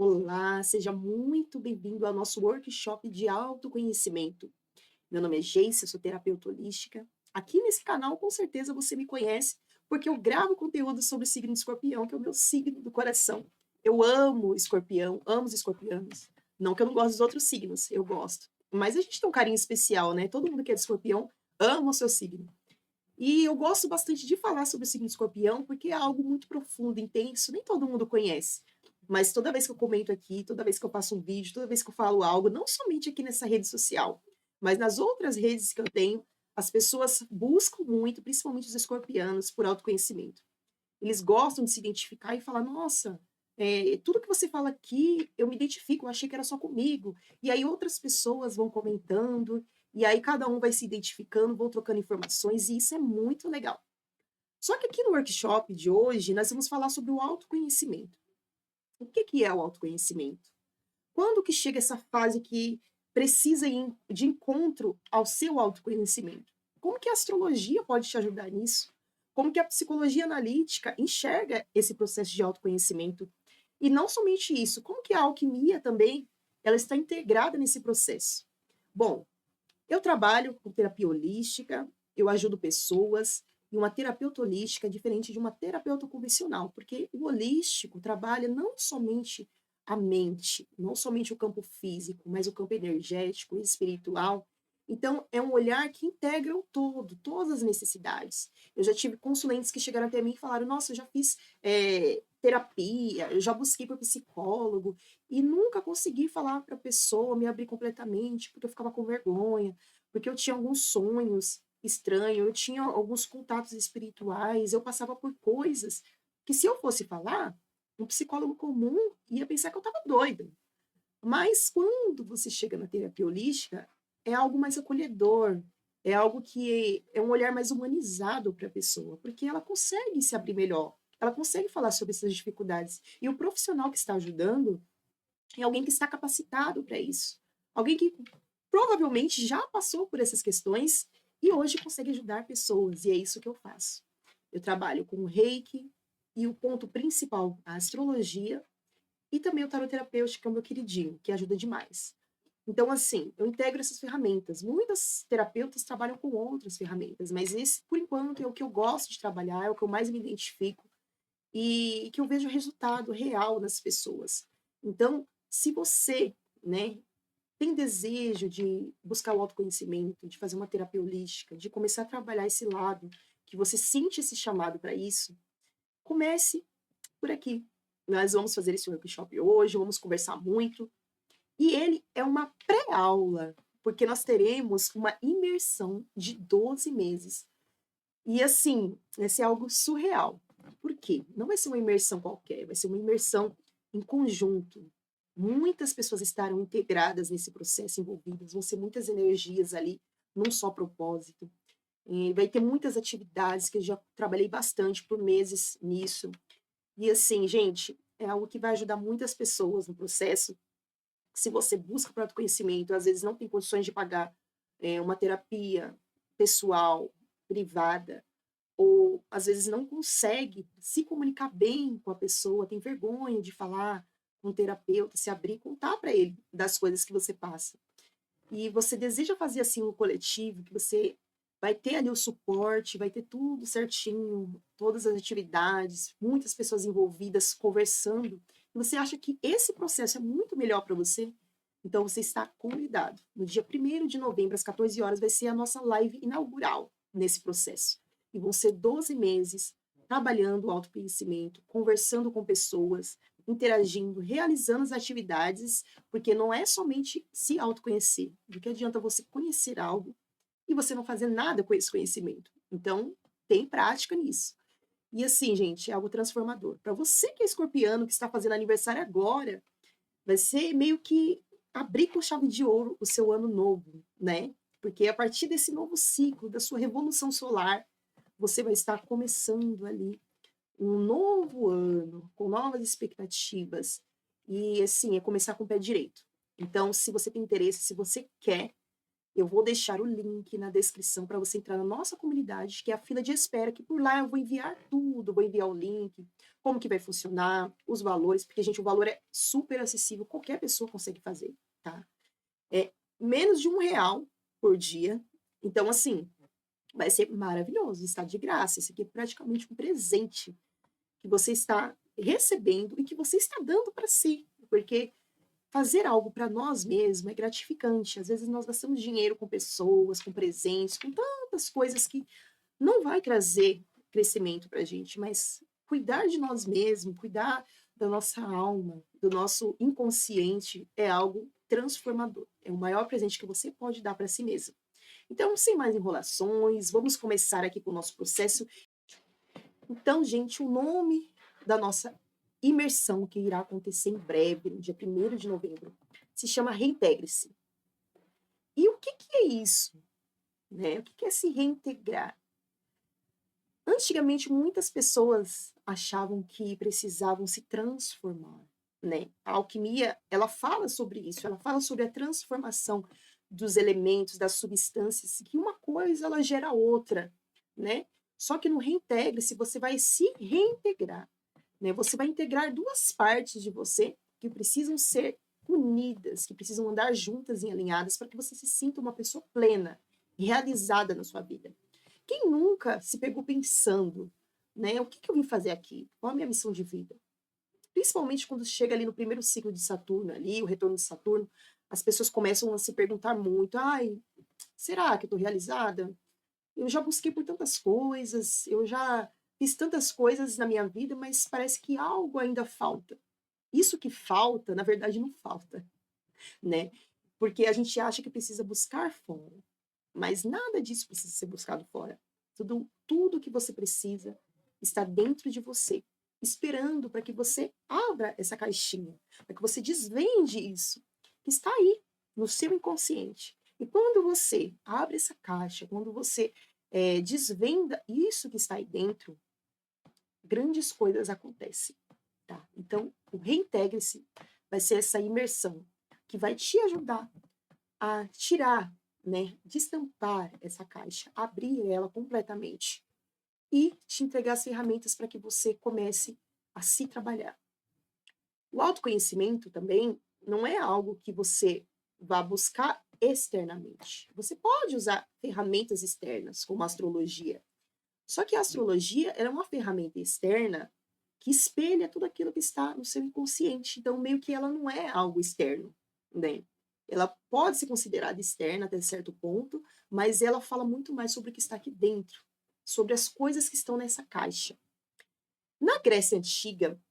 Olá, seja muito bem-vindo ao nosso workshop de autoconhecimento. Meu nome é Geice, eu sou terapeuta holística. Aqui nesse canal, com certeza você me conhece, porque eu gravo conteúdo sobre o signo de escorpião, que é o meu signo do coração. Eu amo escorpião, amo os escorpianos. Não que eu não gosto dos outros signos, eu gosto. Mas a gente tem um carinho especial, né? Todo mundo que é de escorpião ama o seu signo. E eu gosto bastante de falar sobre o signo de escorpião, porque é algo muito profundo, intenso, nem todo mundo conhece. Mas toda vez que eu comento aqui, toda vez que eu faço um vídeo, toda vez que eu falo algo, não somente aqui nessa rede social, mas nas outras redes que eu tenho, as pessoas buscam muito, principalmente os escorpianos, por autoconhecimento. Eles gostam de se identificar e falar: nossa, tudo que você fala aqui, eu me identifico, eu achei que era só comigo. E aí outras pessoas vão comentando, e aí cada um vai se identificando, vão trocando informações, e isso é muito legal. Só que aqui no workshop de hoje, nós vamos falar sobre o autoconhecimento. O que é o autoconhecimento? Quando que chega essa fase que precisa ir de encontro ao seu autoconhecimento? Como que a astrologia pode te ajudar nisso? Como que a psicologia analítica enxerga esse processo de autoconhecimento? E não somente isso, como que a alquimia também ela está integrada nesse processo? Bom, eu trabalho com terapia holística, eu ajudo pessoas, e uma terapeuta holística é diferente de uma terapeuta convencional, porque o holístico trabalha não somente a mente, não somente o campo físico, mas o campo energético, espiritual. Então, é um olhar que integra o todo, todas as necessidades. Eu já tive consulentes que chegaram até mim e falaram: nossa, eu já fiz terapia, eu já busquei por psicólogo, e nunca consegui falar para a pessoa, me abrir completamente, porque eu ficava com vergonha, porque eu tinha alguns sonhos estranhos, eu tinha alguns contatos espirituais, eu passava por coisas que, se eu fosse falar, um psicólogo comum ia pensar que eu estava doida. Mas quando você chega na terapia holística, é algo mais acolhedor, é algo que é um olhar mais humanizado para a pessoa, porque ela consegue se abrir melhor, ela consegue falar sobre essas dificuldades. E o profissional que está ajudando é alguém que está capacitado para isso. Alguém que provavelmente já passou por essas questões e hoje consegue ajudar pessoas. E é isso que eu faço. Eu trabalho com o reiki e o ponto principal, a astrologia, e também o tarot terapêutico, que é o meu queridinho, que ajuda demais. Então, assim, eu integro essas ferramentas. Muitas terapeutas trabalham com outras ferramentas, mas esse, por enquanto, é o que eu gosto de trabalhar, é o que eu mais me identifico e que eu vejo resultado real nas pessoas. Então, se você, né, tem desejo de buscar o autoconhecimento, de fazer uma terapia holística, de começar a trabalhar esse lado, que você sente esse chamado para isso, comece por aqui. Nós vamos fazer esse workshop hoje, vamos conversar muito. E ele é uma pré-aula, porque nós teremos uma imersão de 12 meses. E assim, vai ser algo surreal. Por quê? Não vai ser uma imersão qualquer, vai ser uma imersão em conjunto. Muitas pessoas estarão integradas nesse processo, envolvidas, vão ser muitas energias ali, num só propósito. E vai ter muitas atividades que eu já trabalhei bastante por meses nisso. E assim, gente, é algo que vai ajudar muitas pessoas no processo. Se você busca para autoconhecimento, às vezes não tem condições de pagar uma terapia pessoal, privada, ou às vezes não consegue se comunicar bem com a pessoa, tem vergonha de falar com o terapeuta, se abrir, contar para ele das coisas que você passa. E você deseja fazer assim um coletivo, que você vai ter ali o suporte, vai ter tudo certinho, todas as atividades, muitas pessoas envolvidas conversando, e você acha que esse processo é muito melhor para você, então você está convidado. No dia 1º de novembro, às 14 horas, vai ser a nossa live inaugural nesse processo. E vão ser 12 meses trabalhando o autoconhecimento, conversando com pessoas, interagindo, realizando as atividades, porque não é somente se autoconhecer. Do que adianta você conhecer algo e você não fazer nada com esse conhecimento? Então, tem prática nisso. E assim, gente, é algo transformador. Para você que é escorpiano, que está fazendo aniversário agora, vai ser meio que abrir com chave de ouro o seu ano novo, né? Porque a partir desse novo ciclo, da sua revolução solar, você vai estar começando ali um novo ano, com novas expectativas. E assim, é começar com o pé direito. Então, se você tem interesse, se você quer, Eu vou deixar o link na descrição para você entrar na nossa comunidade, que é a fila de espera, que por lá eu vou enviar tudo, vou enviar o link, como que vai funcionar, os valores, porque, gente, o valor é super acessível, qualquer pessoa consegue fazer, tá? É menos de R$ 1 por dia. Então, assim, vai ser maravilhoso, está de graça. Isso aqui é praticamente um presente que você está recebendo e que você está dando para si, porque fazer algo para nós mesmos é gratificante. Às vezes nós gastamos dinheiro com pessoas, com presentes, com tantas coisas que não vai trazer crescimento para a gente, mas cuidar de nós mesmos, cuidar da nossa alma, do nosso inconsciente é algo transformador. É o maior presente que você pode dar para si mesmo. Então, sem mais enrolações, vamos começar aqui com o nosso processo. Então, gente, o nome da nossa imersão que irá acontecer em breve, no dia 1º de novembro, se chama Reintegre-se. E o que é isso? Né? O que é se reintegrar? Antigamente, muitas pessoas achavam que precisavam se transformar, né? A alquimia, ela fala sobre isso, ela fala sobre a transformação dos elementos, das substâncias, que uma coisa ela gera outra, né? Só que no Reintegre-se, você vai se reintegrar, né? Você vai integrar duas partes de você que precisam ser unidas, que precisam andar juntas e alinhadas para que você se sinta uma pessoa plena, realizada na sua vida. Quem nunca se pegou pensando, né? O que eu vim fazer aqui? Qual a minha missão de vida? Principalmente quando chega ali no primeiro ciclo de Saturno, ali, o retorno de Saturno, as pessoas começam a se perguntar muito: ai, será que eu estou realizada? Eu já busquei por tantas coisas, eu já fiz tantas coisas na minha vida, mas parece que algo ainda falta. Isso que falta, na verdade, não falta, né? Porque a gente acha que precisa buscar fora, mas nada disso precisa ser buscado fora. Tudo que você precisa está dentro de você, esperando para que você abra essa caixinha, para que você desvende isso que está aí, no seu inconsciente. E quando você abre essa caixa, quando você desvenda isso que está aí dentro, grandes coisas acontecem. Tá? Então, o Reintegre-se vai ser essa imersão que vai te ajudar a tirar, né, destampar essa caixa, abrir ela completamente e te entregar as ferramentas para que você comece a se trabalhar. O autoconhecimento também não é algo que você vá buscar externamente. Você pode usar ferramentas externas, como a astrologia. Só que a astrologia é uma ferramenta externa que espelha tudo aquilo que está no seu inconsciente. Então, meio que ela não é algo externo, né? Ela pode ser considerada externa até certo ponto, mas ela fala muito mais sobre o que está aqui dentro, sobre as coisas que estão nessa caixa. Na Grécia Antiga,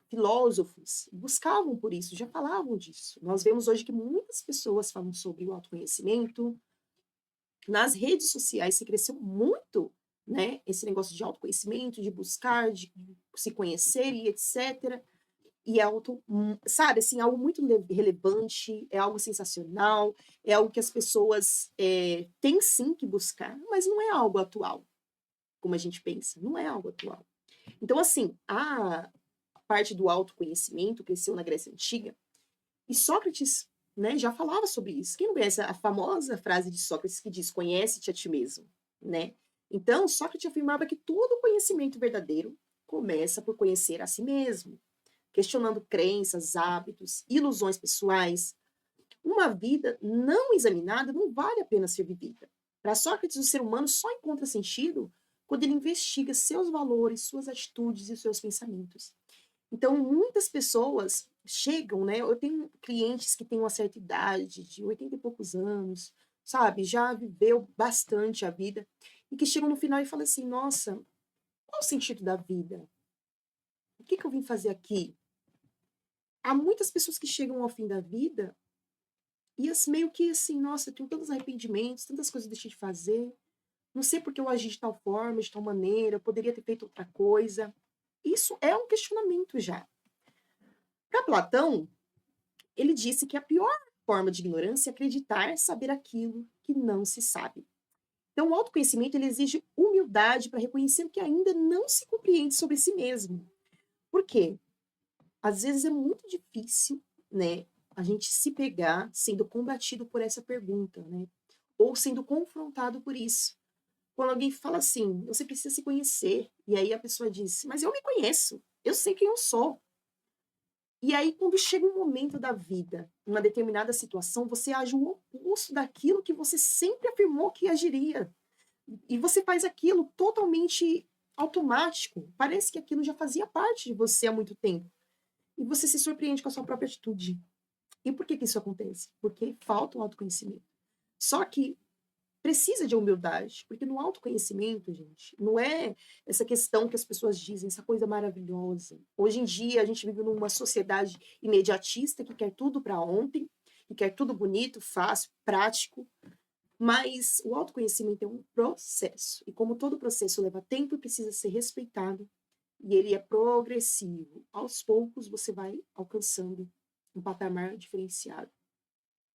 filósofos buscavam por isso, já falavam disso. Nós vemos hoje que muitas pessoas falam sobre o autoconhecimento. Nas redes sociais se cresceu muito, né, esse negócio de autoconhecimento, de buscar, de se conhecer e etc. E é sabe, assim, algo muito relevante, é algo sensacional, é algo que as pessoas têm sim que buscar, mas não é algo atual, como a gente pensa, não é algo atual. Então, assim, a parte do autoconhecimento cresceu na Grécia Antiga, e Sócrates, né, já falava sobre isso. Quem não conhece a famosa frase de Sócrates que diz: conhece-te a ti mesmo, né? Então, Sócrates afirmava que todo conhecimento verdadeiro começa por conhecer a si mesmo, questionando crenças, hábitos, ilusões pessoais. Uma vida não examinada não vale a pena ser vivida. Para Sócrates, o ser humano só encontra sentido quando ele investiga seus valores, suas atitudes e seus pensamentos. Então, muitas pessoas chegam, né? Eu tenho clientes que têm uma certa idade, de 80 e poucos anos, sabe? Já viveu bastante a vida, e que chegam no final e falam assim: nossa, qual o sentido da vida? O que eu vim fazer aqui? Há muitas pessoas que chegam ao fim da vida e meio que assim: nossa, eu tenho tantos arrependimentos, tantas coisas que eu deixei de fazer, não sei porque eu agi de tal forma, de tal maneira, eu poderia ter feito outra coisa. Isso é um questionamento já. Para Platão, ele disse que a pior forma de ignorância é acreditar saber aquilo que não se sabe. Então, o autoconhecimento ele exige humildade para reconhecer o que ainda não se compreende sobre si mesmo. Por quê? Às vezes é muito difícil, né, a gente se pegar sendo combatido por essa pergunta, né? ou sendo confrontado por isso. Quando alguém fala assim, você precisa se conhecer, e aí a pessoa diz, mas eu me conheço, eu sei quem eu sou. E aí, quando chega um momento da vida, uma determinada situação, você age o oposto daquilo que você sempre afirmou que agiria. E você faz aquilo totalmente automático. Parece que aquilo já fazia parte de você há muito tempo. E você se surpreende com a sua própria atitude. E por que isso acontece? Porque falta o autoconhecimento. Só que precisa de humildade, porque no autoconhecimento, gente, não é essa questão que as pessoas dizem, essa coisa maravilhosa. Hoje em dia, a gente vive numa sociedade imediatista que quer tudo para ontem, que quer tudo bonito, fácil, prático, mas o autoconhecimento é um processo, e como todo processo leva tempo e precisa ser respeitado, e ele é progressivo. Aos poucos, você vai alcançando um patamar diferenciado.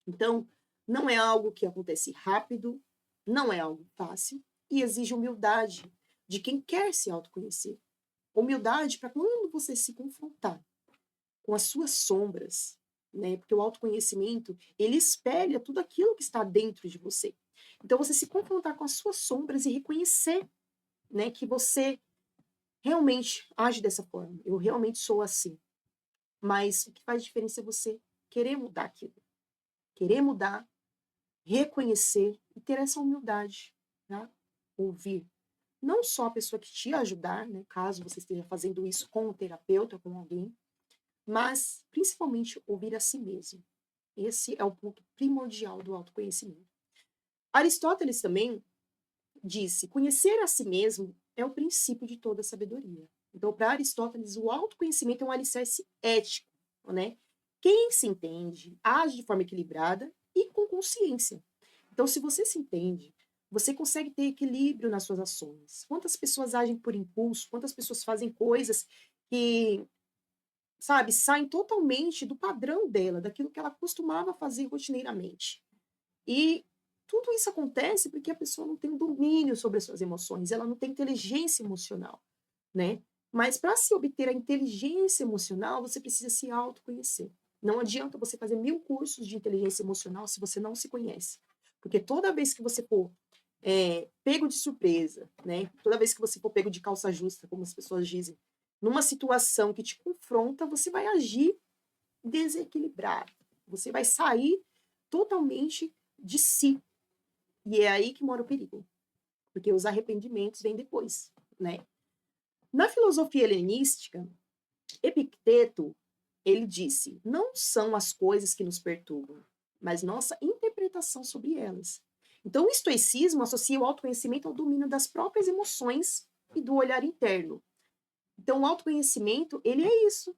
Então, não é algo que acontece rápido, não é algo fácil e exige humildade de quem quer se autoconhecer. Humildade para quando você se confrontar com as suas sombras, né? Porque o autoconhecimento, ele espelha tudo aquilo que está dentro de você. Então, você se confrontar com as suas sombras e reconhecer, né, que você realmente age dessa forma. Eu realmente sou assim. Mas o que faz diferença é você querer mudar aquilo. Querer mudar, reconhecer e ter essa humildade, tá? Ouvir não só a pessoa que te ajudar, né, caso você esteja fazendo isso com um terapeuta ou com alguém, mas principalmente ouvir a si mesmo. Esse é o ponto primordial do autoconhecimento. Aristóteles também disse: conhecer a si mesmo é o princípio de toda sabedoria. Então, para Aristóteles, o autoconhecimento é um alicerce ético, né? Quem se entende age de forma equilibrada e com consciência. Então, se você se entende, você consegue ter equilíbrio nas suas ações. Quantas pessoas agem por impulso? Quantas pessoas fazem coisas que, sabe, saem totalmente do padrão dela, daquilo que ela costumava fazer rotineiramente. E tudo isso acontece porque a pessoa não tem domínio sobre as suas emoções, ela não tem inteligência emocional, né? Mas para se obter a inteligência emocional, você precisa se autoconhecer. Não adianta você fazer 1000 cursos de inteligência emocional se você não se conhece. Porque toda vez que você for pego de surpresa, né? Toda vez que você for pego de calça justa, como as pessoas dizem, numa situação que te confronta, você vai agir desequilibrado. Você vai sair totalmente de si. E é aí que mora o perigo. Porque os arrependimentos vêm depois, né? Na filosofia helenística, Epicteto, ele disse: não são as coisas que nos perturbam, mas nossa interpretação sobre elas. Então, o estoicismo associa o autoconhecimento ao domínio das próprias emoções e do olhar interno. Então, o autoconhecimento, ele é isso.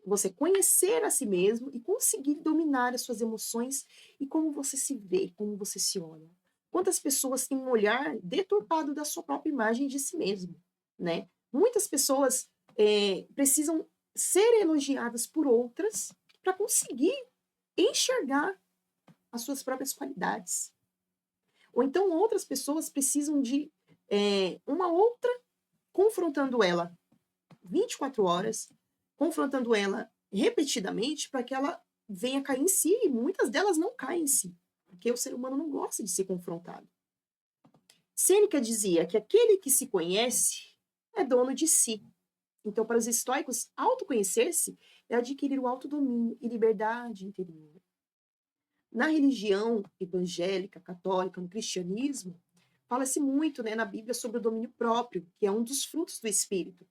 Você conhecer a si mesmo e conseguir dominar as suas emoções e como você se vê, como você se olha. Quantas pessoas têm um olhar deturpado da sua própria imagem de si mesmo, né? Muitas pessoas precisam ser elogiadas por outras para conseguir enxergar as suas próprias qualidades. Ou então outras pessoas precisam de uma outra confrontando ela 24 horas, confrontando ela repetidamente para que ela venha cair em si. E muitas delas não caem em si, porque o ser humano não gosta de ser confrontado. Sêneca dizia que aquele que se conhece é dono de si. Então, para os estoicos, autoconhecer-se é adquirir o autodomínio e liberdade interior. Na religião evangélica, católica, no cristianismo, fala-se muito, né, na Bíblia sobre o domínio próprio, que é um dos frutos do espírito.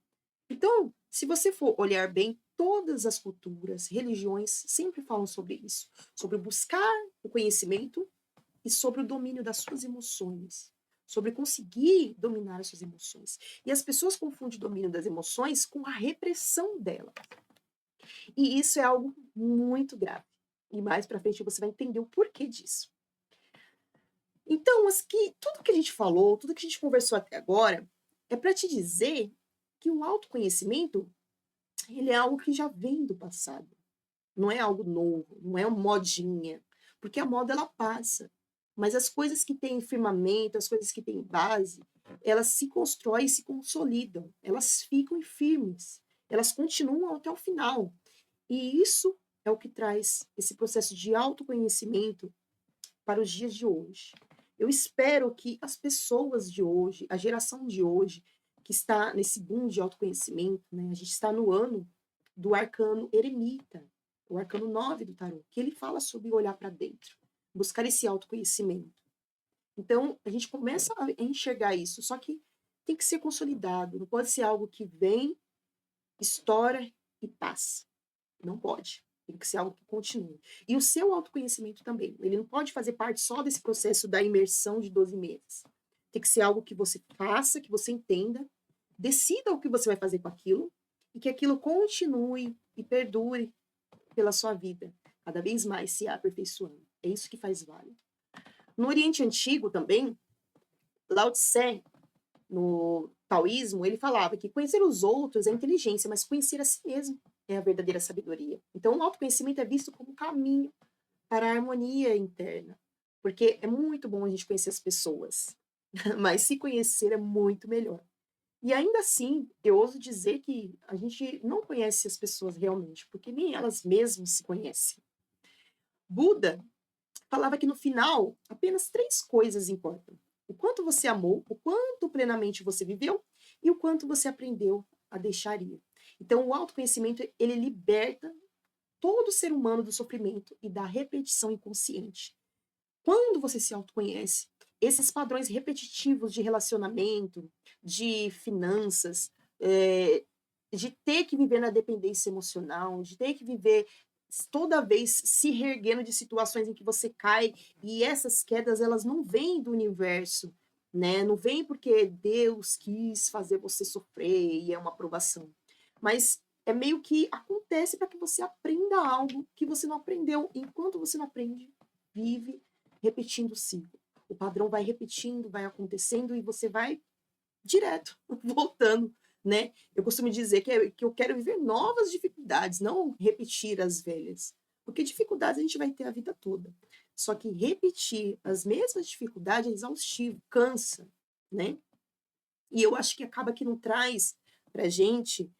Então, se você for olhar bem, todas as culturas, religiões sempre falam sobre isso, sobre buscar o conhecimento e sobre o domínio das suas emoções, sobre conseguir dominar as suas emoções. E as pessoas confundem o domínio das emoções com a repressão dela. E isso é algo muito grave. E mais para frente você vai entender o porquê disso. Então, tudo que a gente falou, tudo que a gente conversou até agora, é para te dizer que o autoconhecimento, ele é algo que já vem do passado. Não é algo novo, não é uma modinha. Porque a moda, ela passa. Mas as coisas que têm firmamento, as coisas que têm base, elas se constroem e se consolidam. Elas ficam firmes. Elas continuam até o final. E isso é o que traz esse processo de autoconhecimento para os dias de hoje. Eu espero que as pessoas de hoje, a geração de hoje, que está nesse boom de autoconhecimento, né, a gente está no ano do arcano eremita, o arcano 9 do tarô, que ele fala sobre olhar para dentro, buscar esse autoconhecimento. Então, a gente começa a enxergar isso, só que tem que ser consolidado, não pode ser algo que vem, estoura e passa. Não pode. Tem que ser algo que continue. E o seu autoconhecimento também. Ele não pode fazer parte só desse processo da imersão de 12 meses. Tem que ser algo que você faça, que você entenda, decida o que você vai fazer com aquilo e que aquilo continue e perdure pela sua vida, cada vez mais se aperfeiçoando. É isso que faz válido. No Oriente Antigo também, Lao Tse, no taoísmo, ele falava que conhecer os outros é inteligência, mas conhecer a si mesmo é a verdadeira sabedoria. Então, o autoconhecimento é visto como caminho para a harmonia interna, porque é muito bom a gente conhecer as pessoas, mas se conhecer é muito melhor. E ainda assim, eu ouso dizer que a gente não conhece as pessoas realmente, porque nem elas mesmas se conhecem. Buda falava que no final, apenas 3 coisas importam: o quanto você amou, o quanto plenamente você viveu e o quanto você aprendeu a deixar ir. Então, o autoconhecimento, ele liberta todo ser humano do sofrimento e da repetição inconsciente. Quando você se autoconhece, esses padrões repetitivos de relacionamento, de finanças, de ter que viver na dependência emocional, de ter que viver toda vez se reerguendo de situações em que você cai, e essas quedas elas não vêm do universo, né? Não vem porque Deus quis fazer você sofrer e é uma aprovação. Mas é meio que acontece para que você aprenda algo que você não aprendeu. Enquanto você não aprende, vive repetindo o ciclo. O padrão vai repetindo, vai acontecendo e você vai direto, voltando, né? Eu costumo dizer que eu quero viver novas dificuldades, não repetir as velhas. Porque dificuldades a gente vai ter a vida toda. Só que repetir as mesmas dificuldades é exaustivo, cansa, né? E eu acho que acaba que não traz pra gente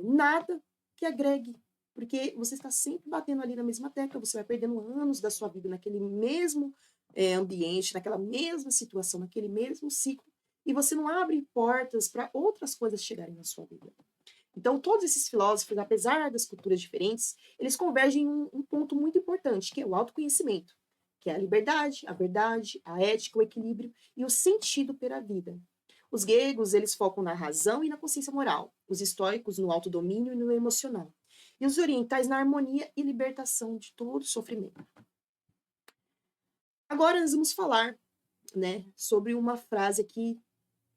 nada que agregue. Porque você está sempre batendo ali na mesma tecla, você vai perdendo anos da sua vida naquele mesmo ambiente, naquela mesma situação, naquele mesmo ciclo, e você não abre portas para outras coisas chegarem na sua vida. Então, todos esses filósofos, apesar das culturas diferentes, eles convergem em um ponto muito importante, que é o autoconhecimento, que é a liberdade, a verdade, a ética, o equilíbrio e o sentido pela vida. Os gregos, eles focam na razão e na consciência moral, os estoicos no autodomínio e no emocional, e os orientais na harmonia e libertação de todo sofrimento. Agora nós vamos falar, né, sobre uma frase aqui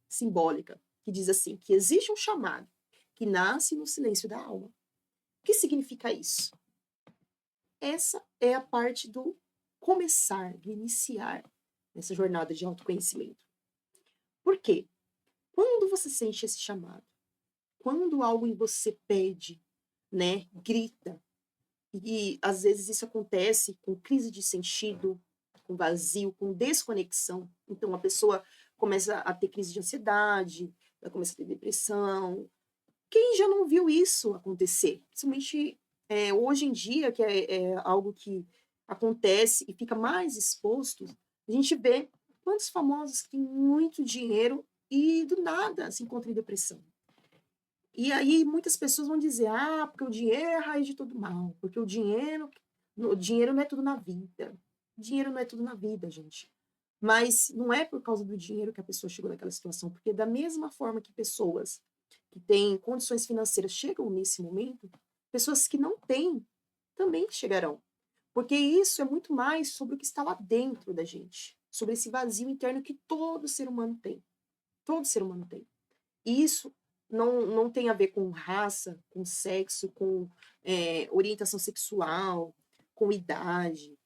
simbólica, que diz assim, que existe um chamado que nasce no silêncio da alma. O que significa isso? Essa é a parte do começar, do iniciar nessa jornada de autoconhecimento. Por quê? Quando você sente esse chamado, quando algo em você pede, né, grita, e às vezes isso acontece com crise de sentido, com vazio, com desconexão. Então a pessoa começa a ter crise de ansiedade, vai começar a ter depressão. Quem já não viu isso acontecer? Principalmente hoje em dia, que é algo que acontece e fica mais exposto, a gente vê quantos famosos que têm muito dinheiro e do nada se encontram em depressão. E aí muitas pessoas vão dizer, porque o dinheiro é a raiz de todo mal, porque o dinheiro não é tudo na vida. Dinheiro não é tudo na vida, gente. Mas não é por causa do dinheiro que a pessoa chegou naquela situação, porque da mesma forma que pessoas que têm condições financeiras chegam nesse momento, pessoas que não têm também chegarão. Porque isso é muito mais sobre o que está lá dentro da gente, sobre esse vazio interno que todo ser humano tem. Todo ser humano tem. E isso não tem a ver com raça, com sexo, com orientação sexual, com idade,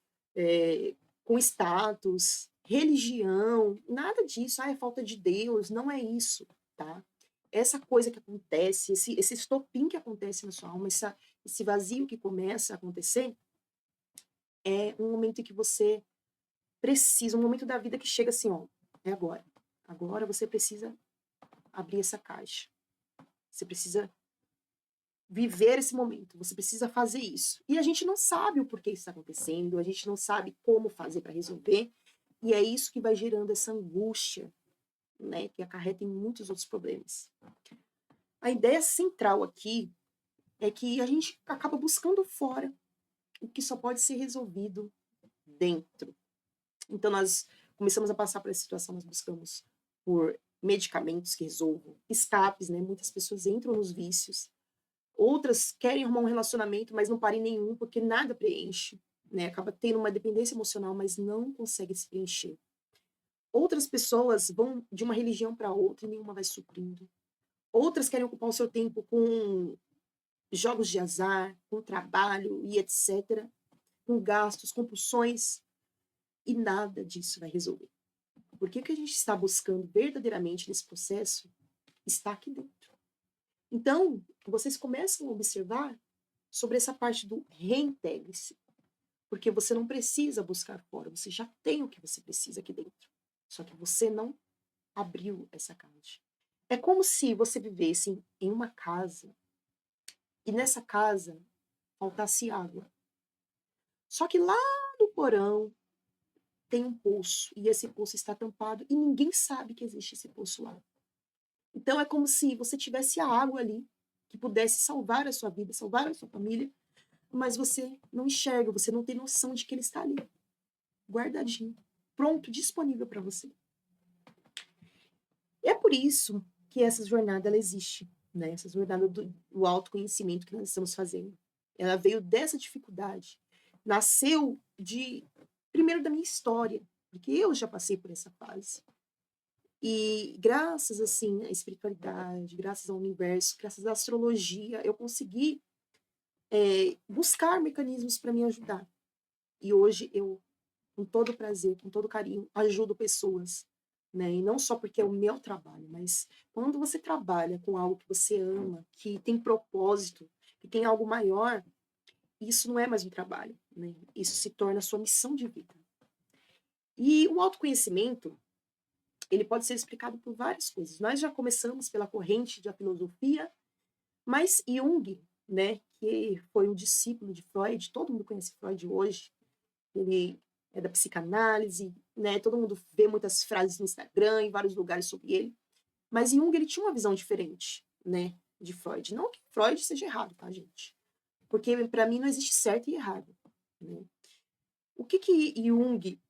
com status, religião, nada disso. É falta de Deus, não é isso, tá? Essa coisa que acontece, esse estopim que acontece na sua alma, esse vazio que começa a acontecer, é um momento em que você precisa, um momento da vida que chega assim, ó, é agora. Agora você precisa abrir essa caixa. Você precisa viver esse momento, você precisa fazer isso. E a gente não sabe o porquê isso está acontecendo, a gente não sabe como fazer para resolver, E é isso que vai gerando essa angústia, né, que acarreta em muitos outros problemas. A ideia central aqui é que a gente acaba buscando fora o que só pode ser resolvido dentro. Então, nós começamos a passar por essa situação, nós buscamos por medicamentos que resolvam, escapes, né? Muitas pessoas entram nos vícios, outras querem arrumar um relacionamento, mas não parem nenhum, porque nada preenche, né? Acaba tendo uma dependência emocional, mas não consegue se preencher. Outras pessoas vão de uma religião para outra e nenhuma vai suprindo. Outras querem ocupar o seu tempo com jogos de azar, com trabalho e etc., com gastos, compulsões, e nada disso vai resolver. Porque o que a gente está buscando verdadeiramente nesse processo está aqui dentro. Então, vocês começam a observar sobre essa parte do reintegre-se. Porque você não precisa buscar fora, você já tem o que você precisa aqui dentro. Só que você não abriu essa caixa. É como se você vivesse em uma casa e nessa casa faltasse água. Só que lá no porão tem um poço e esse poço está tampado e ninguém sabe que existe esse poço lá. Então é como se você tivesse a água ali que pudesse salvar a sua vida, salvar a sua família, mas você não enxerga, você não tem noção de que ele está ali, guardadinho, pronto, disponível para você. E é por isso que essa jornada ela existe, né? Essa jornada do autoconhecimento que nós estamos fazendo. Ela veio dessa dificuldade, nasceu primeiro da minha história, porque eu já passei por essa fase. E graças, assim, à espiritualidade, graças ao universo, graças à astrologia, eu consegui buscar mecanismos para me ajudar. E hoje eu, com todo prazer, com todo carinho, ajudo pessoas, né? E não só porque é o meu trabalho, mas quando você trabalha com algo que você ama, que tem propósito, que tem algo maior, isso não é mais um trabalho, né? Isso se torna a sua missão de vida. E o autoconhecimento, ele pode ser explicado por várias coisas. Nós já começamos pela corrente da filosofia, mas Jung, né, que foi um discípulo de Freud, todo mundo conhece Freud hoje, ele é da psicanálise, né, todo mundo vê muitas frases no Instagram, em vários lugares sobre ele, mas Jung, ele tinha uma visão diferente, né, de Freud. Não que Freud seja errado, tá, gente? Porque para mim não existe certo e errado, né? O que Jung,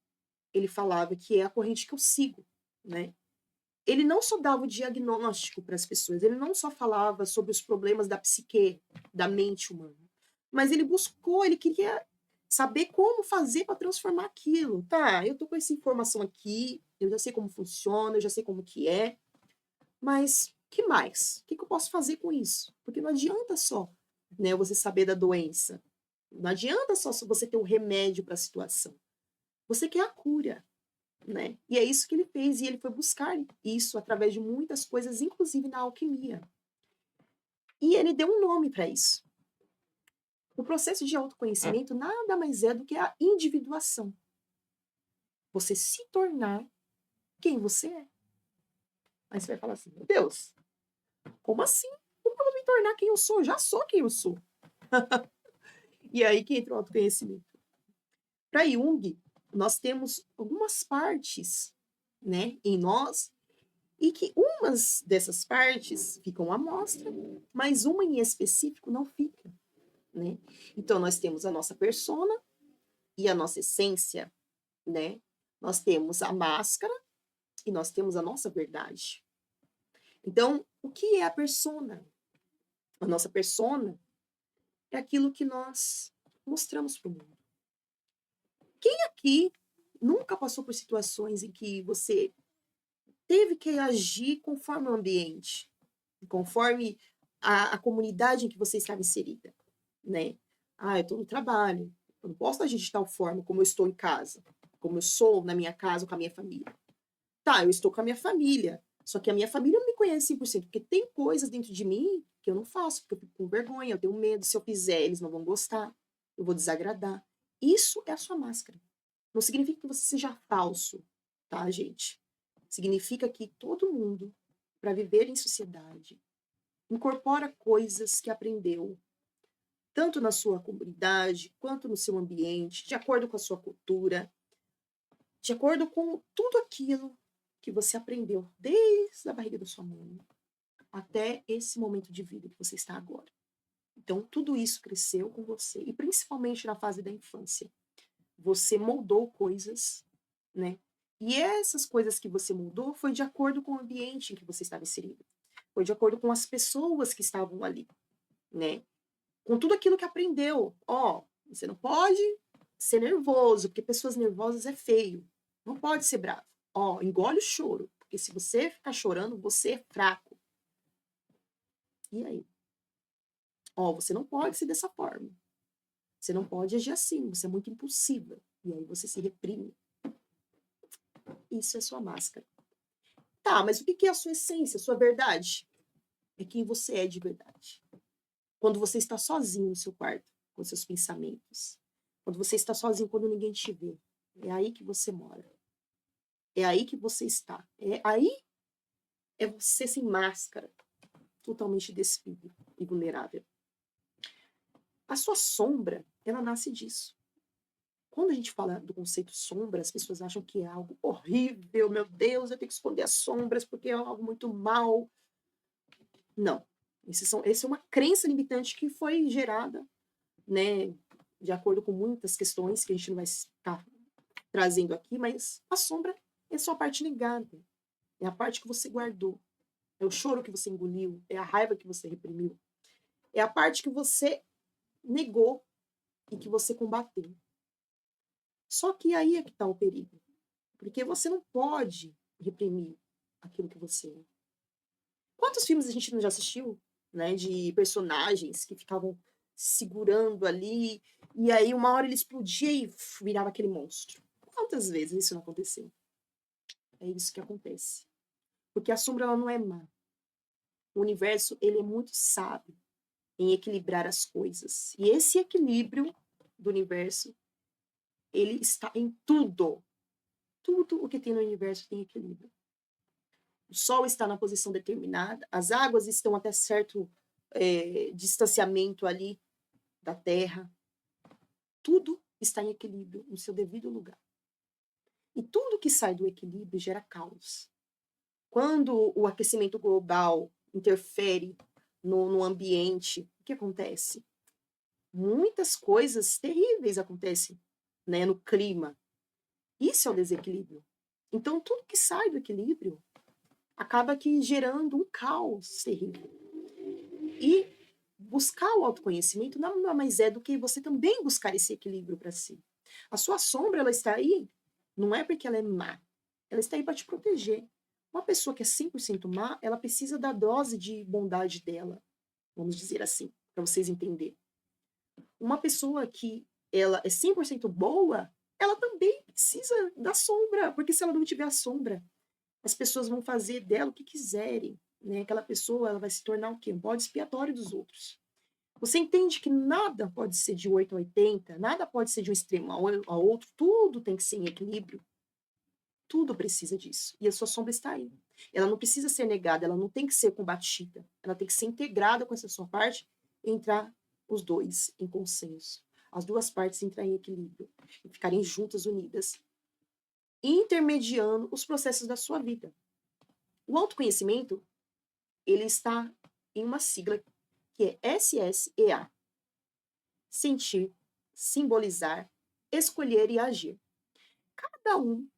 ele falava que é a corrente que eu sigo, né? Ele não só dava o diagnóstico para as pessoas, ele não só falava sobre os problemas da psique, da mente humana, mas ele buscou, ele queria saber como fazer para transformar aquilo. Tá, eu tô com essa informação aqui, eu já sei como funciona, eu já sei como que é, mas que mais? O que eu posso fazer com isso? Porque não adianta só, né, você saber da doença. Não adianta só você ter um remédio para a situação. Você quer a cura, né? E é isso que ele fez, e ele foi buscar isso através de muitas coisas, inclusive na alquimia. E ele deu um nome para isso. O processo de autoconhecimento nada mais é do que a individuação. Você se tornar quem você é. Aí você vai falar assim, meu Deus, como assim? Como eu vou me tornar quem eu sou? Eu já sou quem eu sou. E aí que entra o autoconhecimento. Para Jung, nós temos algumas partes, né, em nós, e que umas dessas partes ficam à mostra, mas uma em específico não fica, né? Então, nós temos a nossa persona e a nossa essência, né? Nós temos a máscara e nós temos a nossa verdade. Então, o que é a persona? A nossa persona é aquilo que nós mostramos para o mundo. Quem aqui nunca passou por situações em que você teve que agir conforme o ambiente, conforme a comunidade em que você estava inserida, né? Ah, eu estou no trabalho, eu não posso agir de tal forma como eu estou em casa, como eu sou na minha casa com a minha família. Tá, eu estou com a minha família, só que a minha família não me conhece 100%, porque tem coisas dentro de mim que eu não faço, porque eu fico com vergonha, eu tenho medo, se eu fizer, eles não vão gostar, eu vou desagradar. Isso é a sua máscara. Não significa que você seja falso, tá, gente? Significa que todo mundo, para viver em sociedade, incorpora coisas que aprendeu, tanto na sua comunidade, quanto no seu ambiente, de acordo com a sua cultura. de acordo com tudo aquilo que você aprendeu desde a barriga da sua mãe até esse momento de vida que você está agora. Então, tudo isso cresceu com você, e principalmente na fase da infância. Você moldou coisas, né? E essas coisas que você moldou foi de acordo com o ambiente em que você estava inserido. Foi de acordo com as pessoas que estavam ali, né? Com tudo aquilo que aprendeu. Ó, você não pode ser nervoso, porque pessoas nervosas é feio. Não pode ser bravo. Ó, engole o choro, porque se você ficar chorando, você é fraco. E aí? Ó, você não pode ser dessa forma. Você não pode agir assim, você é muito impulsiva. E aí você se reprime. Isso é sua máscara. Tá, mas o que é a sua essência, a sua verdade? É quem você é de verdade. Quando você está sozinho no seu quarto, com seus pensamentos. Quando você está sozinho, quando ninguém te vê. É aí que você mora. É aí que você está. É você sem máscara, totalmente despido e vulnerável. A sua sombra, ela nasce disso. Quando a gente fala do conceito sombra, as pessoas acham que é algo horrível, meu Deus, eu tenho que esconder as sombras porque é algo muito mal. Não. Essa é uma crença limitante que foi gerada, né, de acordo com muitas questões que a gente não vai ficar trazendo aqui, mas a sombra é só a parte negada. É a parte que você guardou. É o choro que você engoliu, é a raiva que você reprimiu. É a parte que você negou e que você combateu. Só que aí é que está o perigo. Porque você não pode reprimir aquilo que você é. Quantos filmes a gente não já assistiu, né, de personagens que ficavam segurando ali, e aí uma hora ele explodia e virava aquele monstro? Quantas vezes isso não aconteceu? É isso que acontece. Porque a sombra ela não é má. O universo ele é muito sábio em equilibrar as coisas. E esse equilíbrio do universo, ele está em tudo. Tudo o que tem no universo tem equilíbrio. O Sol está na posição determinada, as águas estão até certo distanciamento ali da Terra. Tudo está em equilíbrio no seu devido lugar. E tudo que sai do equilíbrio gera caos. Quando o aquecimento global interfere no ambiente, o que acontece? Muitas coisas terríveis acontecem, né, no clima. Isso é o desequilíbrio. Então, tudo que sai do equilíbrio acaba aqui gerando um caos terrível. E buscar o autoconhecimento nada mais é do que você também buscar esse equilíbrio para si. A sua sombra, ela está aí, não é porque ela é má, ela está aí para te proteger. Uma pessoa que é 100% má, ela precisa da dose de bondade dela, vamos dizer assim, para vocês entenderem. Uma pessoa que ela é 100% boa, ela também precisa da sombra, porque se ela não tiver a sombra, as pessoas vão fazer dela o que quiserem, né? Aquela pessoa, ela vai se tornar o quê? Um bode expiatório dos outros. Você entende que nada pode ser de 8 a 80, nada pode ser de um extremo ao outro, tudo tem que ser em equilíbrio. Tudo precisa disso. E a sua sombra está aí. Ela não precisa ser negada, ela não tem que ser combatida. Ela tem que ser integrada com essa sua parte e entrar os dois em consenso. As duas partes entrarem em equilíbrio e ficarem juntas, unidas, intermediando os processos da sua vida. O autoconhecimento, ele está em uma sigla que é SSEA. Sentir, simbolizar, escolher e agir. Cada um,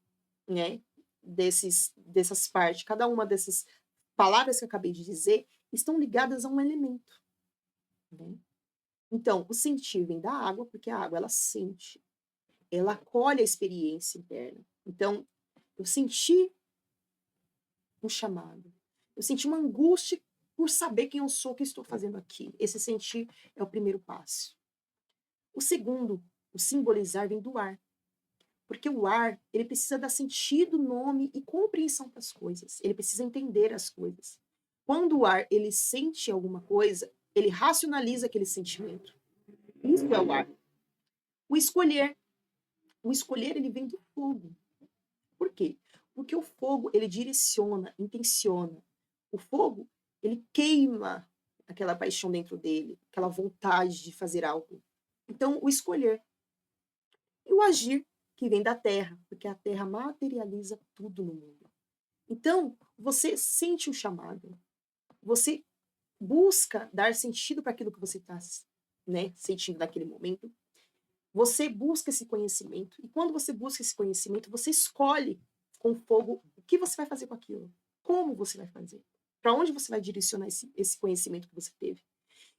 né, dessas partes, cada uma dessas palavras que eu acabei de dizer, estão ligadas a um elemento. Né? Então, o sentir vem da água, porque a água, ela sente. Ela acolhe a experiência interna. Então, eu senti um chamado. Eu senti uma angústia por saber quem eu sou, o que estou fazendo aqui. Esse sentir é o primeiro passo. O segundo, o simbolizar, vem do ar. Porque o ar, ele precisa dar sentido, nome e compreensão para as coisas. Ele precisa entender as coisas. Quando o ar, ele sente alguma coisa, ele racionaliza aquele sentimento. Isso é o ar. O escolher. O escolher, ele vem do fogo. Por quê? Porque o fogo, ele direciona, intenciona. O fogo, ele queima aquela paixão dentro dele, aquela vontade de fazer algo. Então, o escolher. E o agir, que vem da Terra, porque a Terra materializa tudo no mundo. Então, você sente um chamado, você busca dar sentido para aquilo que você está, né, sentindo naquele momento. Você busca esse conhecimento. E quando você busca esse conhecimento, você escolhe com fogo o que você vai fazer com aquilo. Como você vai fazer. Para onde você vai direcionar esse conhecimento que você teve.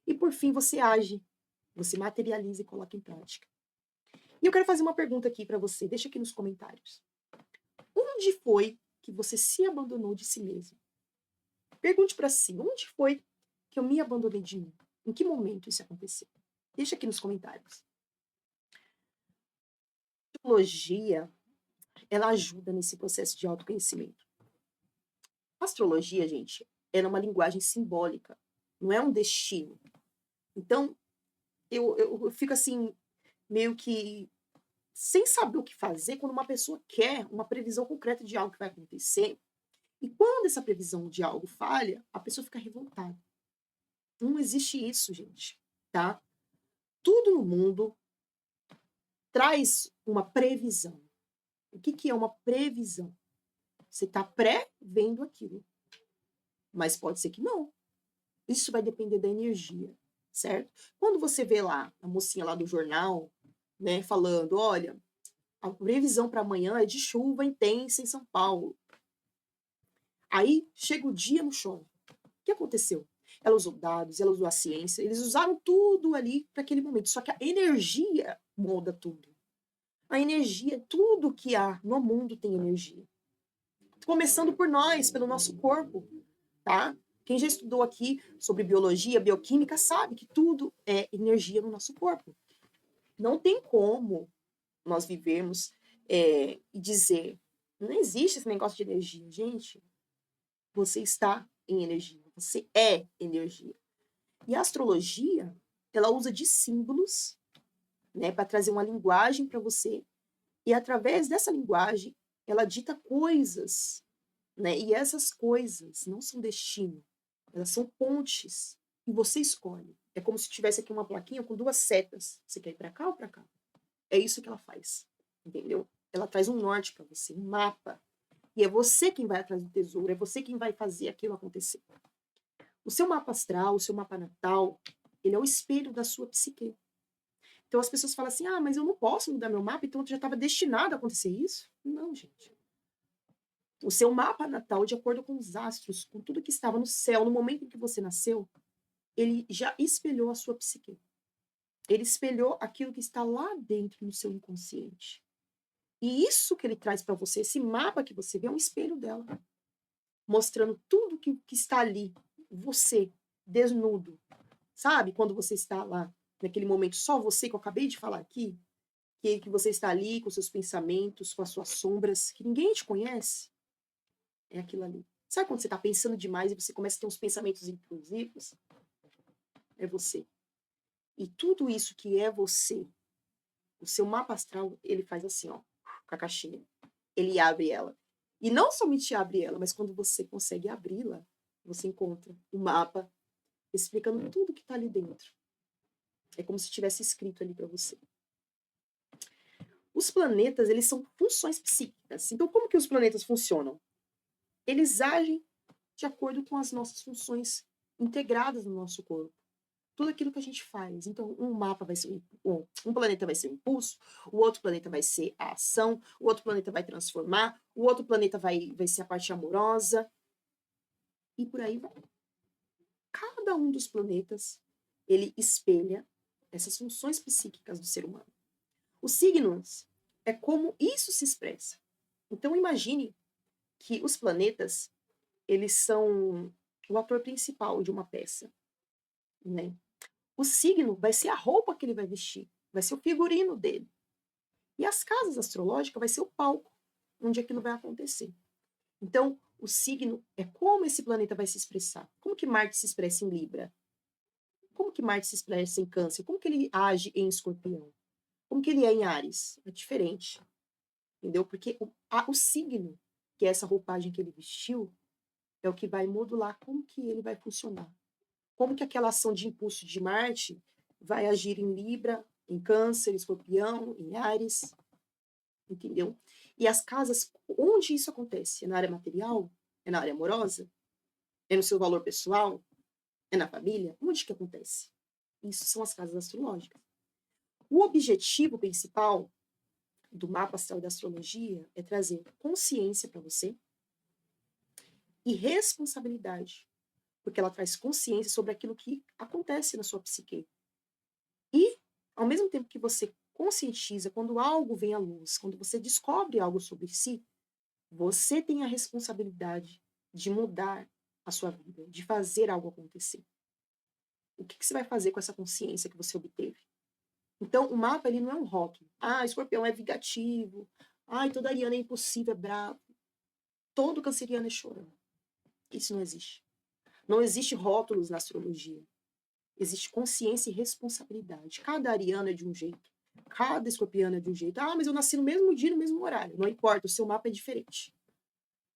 E por fim, você age. Você materializa e coloca em prática. E eu quero fazer uma pergunta aqui para você. Deixa aqui nos comentários. Onde foi que você se abandonou de si mesmo? Pergunte para si. Onde foi que eu me abandonei de mim? Em que momento isso aconteceu? Deixa aqui nos comentários. A astrologia, ela ajuda nesse processo de autoconhecimento. A astrologia, gente, é uma linguagem simbólica, não é um destino. Então, eu fico assim, meio que sem saber o que fazer quando uma pessoa quer uma previsão concreta de algo que vai acontecer. E quando essa previsão de algo falha, a pessoa fica revoltada. Não existe isso, gente, tá? Tudo no mundo traz uma previsão. O que é uma previsão? Você está pré-vendo aquilo. Mas pode ser que não. Isso vai depender da energia, certo? Quando você vê lá a mocinha lá do jornal, né, falando, olha, a previsão para amanhã é de chuva intensa em São Paulo. Aí chega o dia, no chove. O que aconteceu? Ela usou dados, ela usou a ciência, eles usaram tudo ali para aquele momento. Só que a energia molda tudo. A energia, tudo que há no mundo tem energia. Começando por nós, pelo nosso corpo, tá? Quem já estudou aqui sobre biologia, bioquímica, sabe que tudo é energia no nosso corpo. Não tem como nós vivermos e dizer, não existe esse negócio de energia. Gente, você está em energia, você é energia. E a astrologia, ela usa de símbolos, né, para trazer uma linguagem para você, e através dessa linguagem, ela dita coisas, né, e essas coisas não são destino, elas são pontes, e você escolhe. É como se tivesse aqui uma plaquinha com duas setas, você quer ir para cá ou para cá? É isso que ela faz, entendeu? Ela traz um norte para você, um mapa, e é você quem vai atrás do tesouro, é você quem vai fazer aquilo acontecer. O seu mapa astral, o seu mapa natal, ele é o espelho da sua psique. Então as pessoas falam assim, ah, mas eu não posso mudar meu mapa, então já estava destinado a acontecer isso? Não, gente. O seu mapa natal, de acordo com os astros, com tudo que estava no céu, no momento em que você nasceu, ele já espelhou a sua psique. Ele espelhou aquilo que está lá dentro no seu inconsciente. E isso que ele traz para você, esse mapa que você vê, é um espelho dela. Mostrando tudo que está ali, você, desnudo. Sabe? Quando você está lá, naquele momento, só você, que eu acabei de falar aqui, que você está ali com seus pensamentos, com as suas sombras, que ninguém te conhece, é aquilo ali. Sabe quando você está pensando demais e você começa a ter uns pensamentos intrusivos? É você. E tudo isso que é você, o seu mapa astral, ele faz assim, ó, com a caixinha. Ele abre ela. E não somente abre ela, mas quando você consegue abri-la, você encontra o mapa explicando tudo que está ali dentro. É como se tivesse escrito ali para você. Os planetas, eles são funções psíquicas. Então, como que os planetas funcionam? Eles agem de acordo com as nossas funções integradas no nosso corpo. Tudo aquilo que a gente faz. Então, um mapa vai ser um planeta vai ser o impulso, o outro planeta vai ser a ação, o outro planeta vai transformar, o outro planeta vai ser a parte amorosa. E por aí vai. Cada um dos planetas, ele espelha essas funções psíquicas do ser humano. Os signos é como isso se expressa. Então, imagine que os planetas, eles são o ator principal de uma peça, né? O signo vai ser a roupa que ele vai vestir, vai ser o figurino dele. E as casas astrológicas vai ser o palco onde aquilo vai acontecer. Então, o signo é como esse planeta vai se expressar. Como que Marte se expressa em Libra? Como que Marte se expressa em Câncer? Como que ele age em Escorpião? Como que ele é em Áries? É diferente. Entendeu? Porque o signo, que é essa roupagem que ele vestiu, é o que vai modular como que ele vai funcionar. Como que aquela ação de impulso de Marte vai agir em Libra, em Câncer, em Escorpião, em Áries. entendeu? E as casas, onde isso acontece? É na área material? É na área amorosa? É no seu valor pessoal? É na família? Onde que acontece? Isso são as casas astrológicas. O objetivo principal do mapa astral e da astrologia é trazer consciência para você e responsabilidade, porque ela traz consciência sobre aquilo que acontece na sua psique. E, ao mesmo tempo que você conscientiza, quando algo vem à luz, quando você descobre algo sobre si, você tem a responsabilidade de mudar a sua vida, de fazer algo acontecer. O que você vai fazer com essa consciência que você obteve? Então, o mapa ele não é um rótulo. Ah, escorpião é vingativo. Ai, toda ariana é impossível, é bravo. Todo canceriano é chorão. Isso não existe. Não existe rótulos na astrologia. Existe consciência e responsabilidade. Cada ariano é de um jeito. Cada escorpiano é de um jeito. Ah, mas eu nasci no mesmo dia, no mesmo horário. Não importa, o seu mapa é diferente.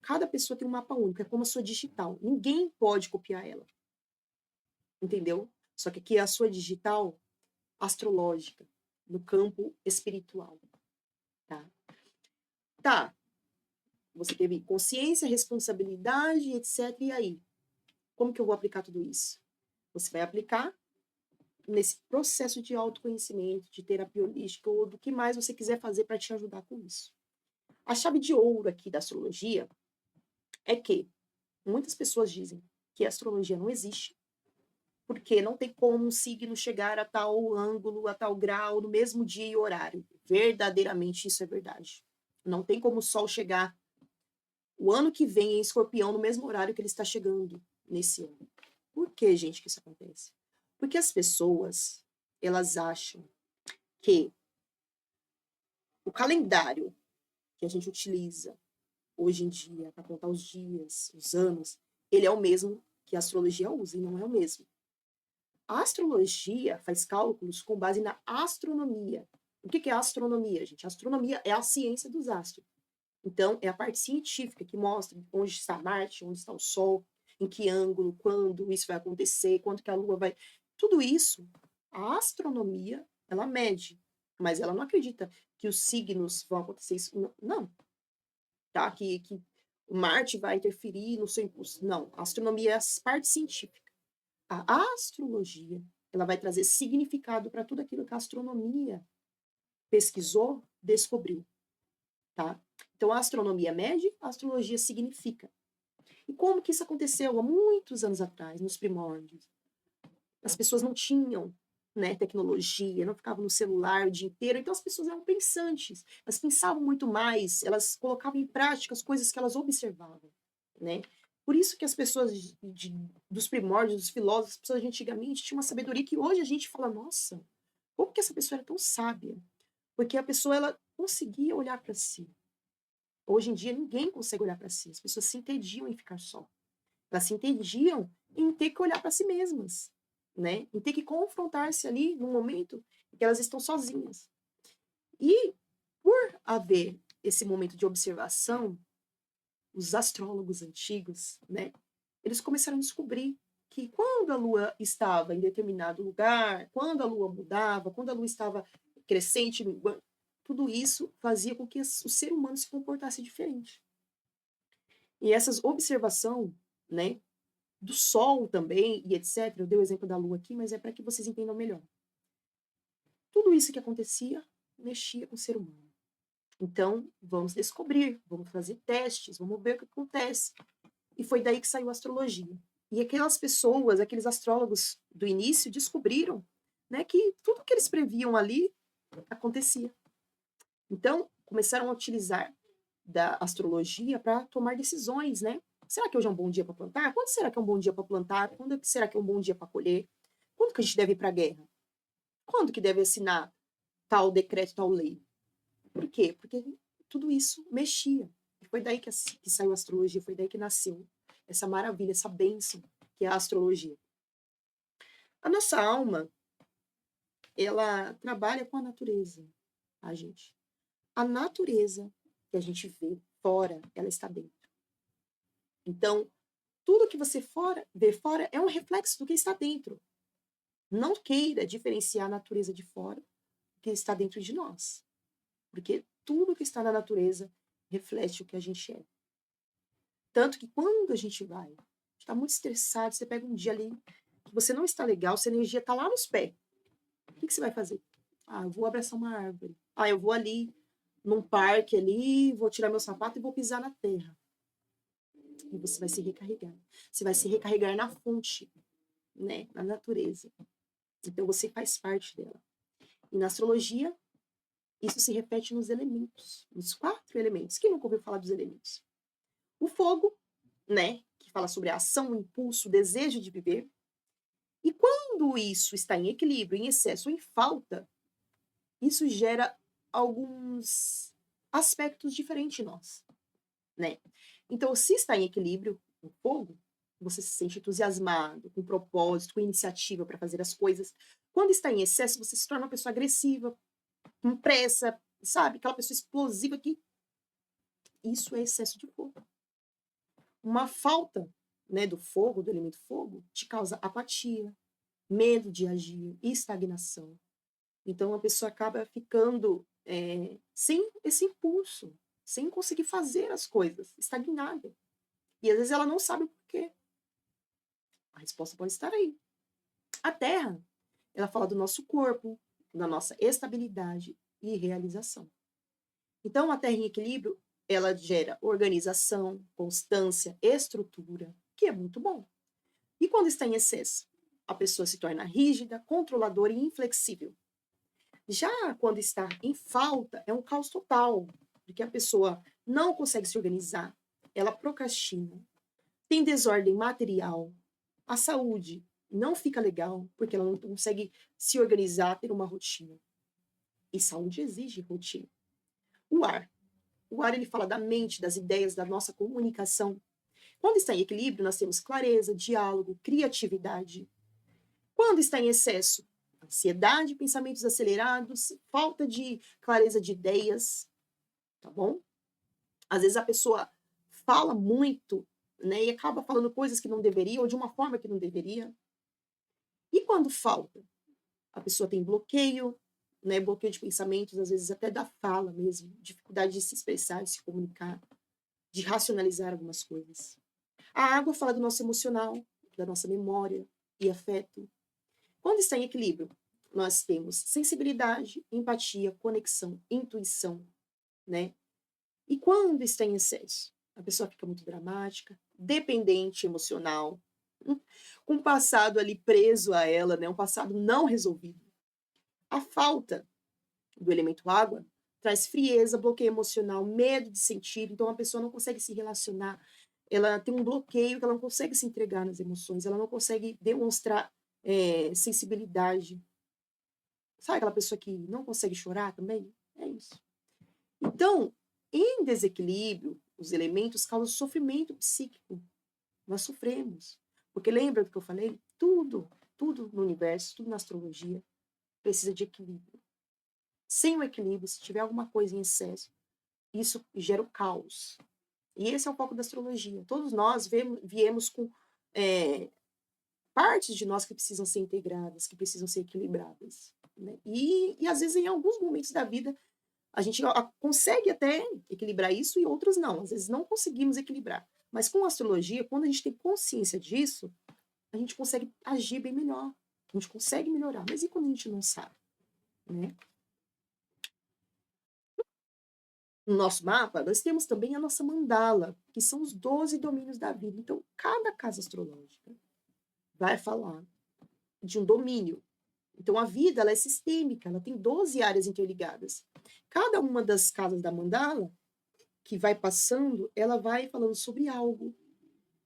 Cada pessoa tem um mapa único, é como a sua digital. Ninguém pode copiar ela. Entendeu? Só que aqui é a sua digital astrológica, no campo espiritual. Tá? Tá. Você teve consciência, responsabilidade, etc. E aí? Como que eu vou aplicar tudo isso? Você vai aplicar nesse processo de autoconhecimento, de terapia holística, ou do que mais você quiser fazer para te ajudar com isso. A chave de ouro aqui da astrologia é que muitas pessoas dizem que a astrologia não existe, porque não tem como um signo chegar a tal ângulo, a tal grau, no mesmo dia e horário. Verdadeiramente isso é verdade. Não tem como o Sol chegar o ano que vem em Escorpião no mesmo horário que ele está chegando nesse ano. Por que, gente, que isso acontece? Porque as pessoas, elas acham que o calendário que a gente utiliza hoje em dia para contar os dias, os anos, ele é o mesmo que a astrologia usa e não é o mesmo. A astrologia faz cálculos com base na astronomia. O que é a astronomia, gente? A astronomia é a ciência dos astros. Então, é a parte científica que mostra onde está Marte, onde está o Sol, em que ângulo, quando isso vai acontecer, quando que a Lua vai... Tudo isso, a astronomia, ela mede, mas ela não acredita que os signos vão acontecer isso. Não, tá? Que o Marte vai interferir no seu impulso. Não, a astronomia é a parte científica. A astrologia, ela vai trazer significado para tudo aquilo que a astronomia pesquisou, descobriu, tá? Então, a astronomia mede, a astrologia significa. E como que isso aconteceu há muitos anos atrás, nos primórdios? As pessoas não tinham, né, tecnologia, não ficavam no celular o dia inteiro, então as pessoas eram pensantes, elas pensavam muito mais, elas colocavam em prática as coisas que elas observavam, né? Por isso que as pessoas dos primórdios, dos filósofos, as pessoas de antigamente tinham uma sabedoria que hoje a gente fala, nossa, como que essa pessoa era tão sábia? Porque a pessoa, ela conseguia olhar para si. Hoje em dia, ninguém consegue olhar para si. As pessoas se entendiam em ficar só. Elas se entendiam em ter que olhar para si mesmas, né? Em ter que confrontar-se ali no momento em que elas estão sozinhas. E por haver esse momento de observação, os astrólogos antigos, né? Eles começaram a descobrir que quando a Lua estava em determinado lugar, quando a Lua mudava, quando a Lua estava crescente, tudo isso fazia com que o ser humano se comportasse diferente. E essas observação, né, do Sol também e etc. Eu dei o exemplo da Lua aqui, mas é para que vocês entendam melhor. Tudo isso que acontecia mexia com o ser humano. Então, vamos descobrir, vamos fazer testes, vamos ver o que acontece. E foi daí que saiu a astrologia. E aquelas pessoas, aqueles astrólogos do início, descobriram, né, que tudo que eles previam ali acontecia. Então, começaram a utilizar da astrologia para tomar decisões, né? Será que hoje é um bom dia para plantar? Quando será que é um bom dia para plantar? Quando será que é um bom dia para colher? Quando que a gente deve ir para a guerra? Quando que deve assinar tal decreto, tal lei? Por quê? Porque tudo isso mexia. E foi daí que saiu a astrologia, foi daí que nasceu essa maravilha, essa bênção que é a astrologia. A nossa alma, ela trabalha com a natureza, a gente. A natureza que a gente vê fora, ela está dentro. Então, tudo que você vê fora é um reflexo do que está dentro. Não queira diferenciar a natureza de fora do que está dentro de nós. Porque tudo que está na natureza reflete o que a gente é. Tanto que quando a gente está muito estressado, você pega um dia ali que você não está legal, sua energia está lá nos pés. O que você vai fazer? Ah, eu vou abraçar uma árvore. Ah, eu vou ali num parque ali, vou tirar meu sapato e vou pisar na terra. E você vai se recarregar. Você vai se recarregar na fonte, né? Na natureza. Então você faz parte dela. E na astrologia, isso se repete nos elementos, nos 4 elementos. Quem nunca ouviu falar dos elementos? O fogo, né? Que fala sobre a ação, o impulso, o desejo de viver. E quando isso está em equilíbrio, em excesso ou em falta, isso gera alguns aspectos diferentes em nós, né? Então, se está em equilíbrio, o fogo, você se sente entusiasmado, com propósito, com iniciativa para fazer as coisas. Quando está em excesso, você se torna uma pessoa agressiva, com pressa, sabe? Aquela pessoa explosiva que isso é excesso de fogo. Uma falta, né, do fogo, do elemento fogo, te causa apatia, medo de agir, estagnação. Então a pessoa acaba ficando sem esse impulso, sem conseguir fazer as coisas, estagnada. E às vezes ela não sabe o porquê. A resposta pode estar aí. A Terra, ela fala do nosso corpo, da nossa estabilidade e realização. Então, a Terra em equilíbrio, ela gera organização, constância, estrutura, que é muito bom. E quando está em excesso? A pessoa se torna rígida, controladora e inflexível. Já quando está em falta, é um caos total, porque a pessoa não consegue se organizar, ela procrastina, tem desordem material, a saúde não fica legal, porque ela não consegue se organizar, ter uma rotina. E saúde exige rotina. O ar. O ar, ele fala da mente, das ideias, da nossa comunicação. Quando está em equilíbrio, nós temos clareza, diálogo, criatividade. Quando está em excesso, ansiedade, pensamentos acelerados, falta de clareza de ideias, tá bom? Às vezes a pessoa fala muito, né, e acaba falando coisas que não deveria, ou de uma forma que não deveria. E quando falta? A pessoa tem bloqueio, né, bloqueio de pensamentos, às vezes até da fala mesmo, dificuldade de se expressar, de se comunicar, de racionalizar algumas coisas. A água fala do nosso emocional, da nossa memória e afeto. Quando está em equilíbrio, nós temos sensibilidade, empatia, conexão, intuição, né? E quando está em excesso, a pessoa fica muito dramática, dependente emocional, com um passado ali preso a ela, né? Um passado não resolvido. A falta do elemento água traz frieza, bloqueio emocional, medo de sentir, então a pessoa não consegue se relacionar, ela tem um bloqueio que ela não consegue se entregar nas emoções, ela não consegue demonstrar sensibilidade. Sabe aquela pessoa que não consegue chorar também? É isso. Então, em desequilíbrio, os elementos causam sofrimento psíquico. Nós sofremos. Porque lembra do que eu falei? Tudo no universo, tudo na astrologia, precisa de equilíbrio. Sem o equilíbrio, se tiver alguma coisa em excesso, isso gera o caos. E esse é o foco da astrologia. Todos nós viemos com partes de nós que precisam ser integradas, que precisam ser equilibradas. Né? E às vezes, em alguns momentos da vida, a gente consegue até equilibrar isso e outros não. Às vezes não conseguimos equilibrar. Mas com a astrologia, quando a gente tem consciência disso, a gente consegue agir bem melhor. A gente consegue melhorar. Mas e quando a gente não sabe? Né? No nosso mapa, nós temos também a nossa mandala, que são os 12 domínios da vida. Então, cada casa astrológica vai falar de um domínio. Então, a vida ela é sistêmica, ela tem 12 áreas interligadas. Cada uma das casas da mandala, que vai passando, ela vai falando sobre algo.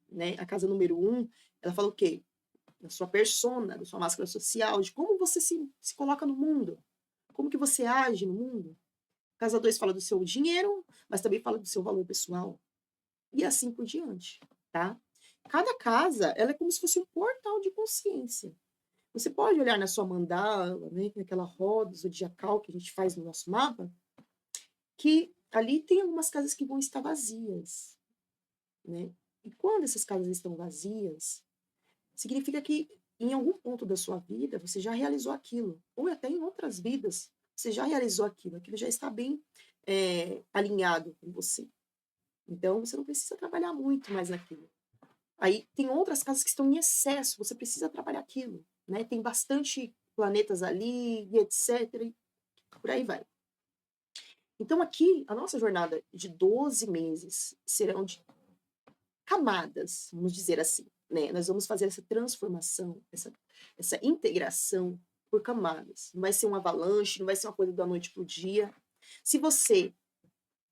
Né? A casa número 1, ela fala o quê? Da sua persona, da sua máscara social, de como você se coloca no mundo, como que você age no mundo. Casa 2 fala do seu dinheiro, mas também fala do seu valor pessoal. E assim por diante, tá? Cada casa, ela é como se fosse um portal de consciência. Você pode olhar na sua mandala, né, naquela roda zodiacal que a gente faz no nosso mapa, que ali tem algumas casas que vão estar vazias, né? E quando essas casas estão vazias, significa que em algum ponto da sua vida você já realizou aquilo, ou até em outras vidas você já realizou aquilo, aquilo já está bem alinhado com você. Então, você não precisa trabalhar muito mais naquilo. Aí tem outras casas que estão em excesso, você precisa trabalhar aquilo, né? Tem bastante planetas ali, e etc. E por aí vai. Então, aqui, a nossa jornada de 12 meses serão de camadas, vamos dizer assim, né? Nós vamos fazer essa transformação, essa integração por camadas. Não vai ser um avalanche, não vai ser uma coisa da noite para o dia. Se você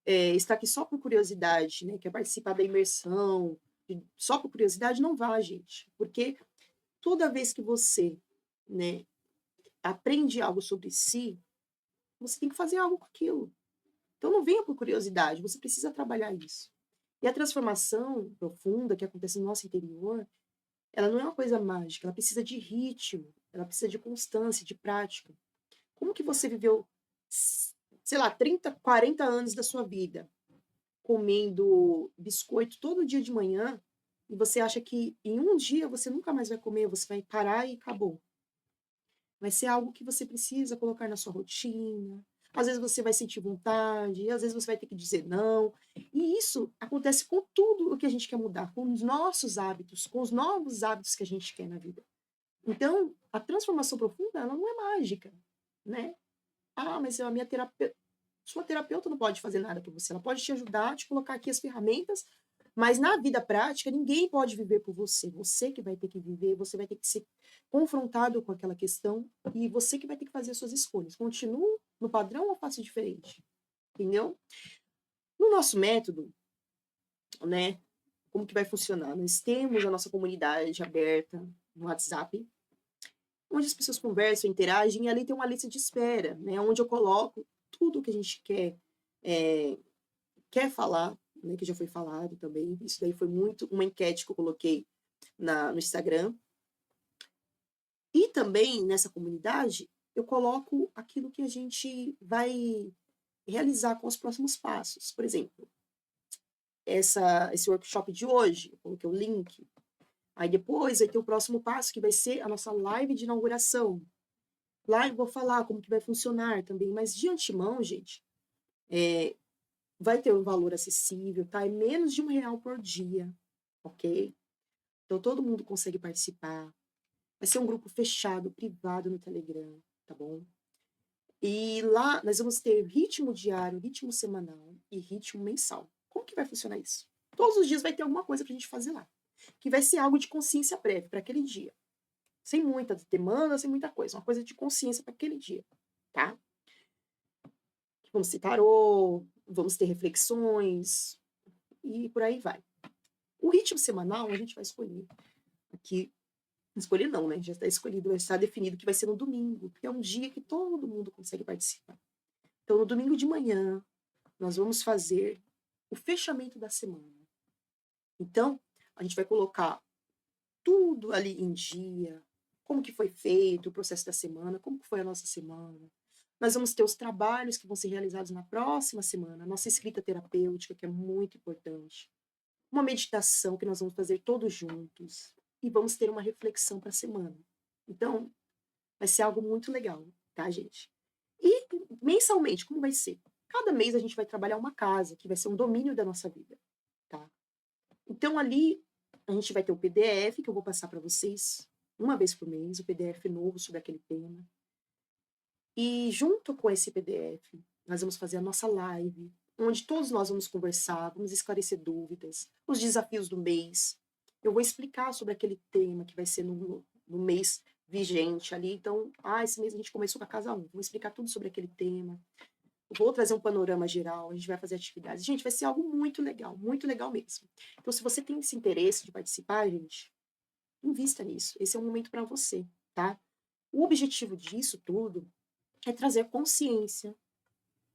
está aqui só por curiosidade, né? Quer participar da imersão, só por curiosidade, não vá, gente. Porque toda vez que você, né, aprende algo sobre si, você tem que fazer algo com aquilo. Então não venha por curiosidade, você precisa trabalhar isso. E a transformação profunda que acontece no nosso interior, ela não é uma coisa mágica, ela precisa de ritmo, ela precisa de constância, de prática. Como que você viveu, sei lá, 30, 40 anos da sua vida comendo biscoito todo dia de manhã e você acha que em um dia você nunca mais vai comer, você vai parar e acabou. Vai ser algo que você precisa colocar na sua rotina. Às vezes você vai sentir vontade, às vezes você vai ter que dizer não. E isso acontece com tudo o que a gente quer mudar, com os nossos hábitos, com os novos hábitos que a gente quer na vida. Então, a transformação profunda, ela não é mágica, né? Ah, mas a minha terapeuta, sua terapeuta não pode fazer nada por você. Ela pode te ajudar, te colocar aqui as ferramentas, mas na vida prática, ninguém pode viver por você. Você que vai ter que viver, você vai ter que ser confrontado com aquela questão e você que vai ter que fazer as suas escolhas. Continuo no padrão ou faço diferente? Entendeu? No nosso método, né? Como que vai funcionar? Nós temos a nossa comunidade aberta no WhatsApp, onde as pessoas conversam, interagem, e ali tem uma lista de espera, né? Onde eu coloco tudo o que a gente quer falar, né? Que já foi falado também. Isso daí foi muito uma enquete que eu coloquei no Instagram. E também nessa comunidade eu coloco aquilo que a gente vai realizar com os próximos passos. Por exemplo, esse workshop de hoje, eu coloquei o link. Aí depois vai ter o próximo passo, que vai ser a nossa live de inauguração. Lá eu vou falar como que vai funcionar também, mas de antemão, gente, vai ter um valor acessível, tá? É menos de R$ 1 por dia, ok? Então todo mundo consegue participar. Vai ser um grupo fechado, privado no Telegram, tá bom? E lá nós vamos ter ritmo diário, ritmo semanal e ritmo mensal. Como que vai funcionar isso? Todos os dias vai ter alguma coisa pra gente fazer lá. Que vai ser algo de consciência prévia para aquele dia. Sem muita demanda, sem muita coisa. Uma coisa de consciência para aquele dia, tá? Vamos ter tarô, vamos ter reflexões e por aí vai. O ritmo semanal a gente vai escolher aqui. Escolher não, né? Já está escolhido, já está definido que vai ser no domingo, que é um dia que todo mundo consegue participar. Então, no domingo de manhã, nós vamos fazer o fechamento da semana. Então, a gente vai colocar tudo ali em dia, como que foi feito o processo da semana, como que foi a nossa semana. Nós vamos ter os trabalhos que vão ser realizados na próxima semana, a nossa escrita terapêutica, que é muito importante. Uma meditação que nós vamos fazer todos juntos. E vamos ter uma reflexão para a semana. Então, vai ser algo muito legal, tá, gente? E mensalmente, como vai ser? Cada mês a gente vai trabalhar uma casa, que vai ser um domínio da nossa vida, tá? Então, ali, a gente vai ter o PDF, que eu vou passar para vocês uma vez por mês, o PDF novo sobre aquele tema. E junto com esse PDF, nós vamos fazer a nossa live, onde todos nós vamos conversar, vamos esclarecer dúvidas, os desafios do mês. Eu vou explicar sobre aquele tema que vai ser no mês vigente ali. Então, esse mês a gente começou com a casa 1. Vou explicar tudo sobre aquele tema. Eu vou trazer um panorama geral, a gente vai fazer atividades. Gente, vai ser algo muito legal mesmo. Então, se você tem esse interesse de participar, gente, invista nisso. Esse é um momento para você, tá? O objetivo disso tudo é trazer consciência,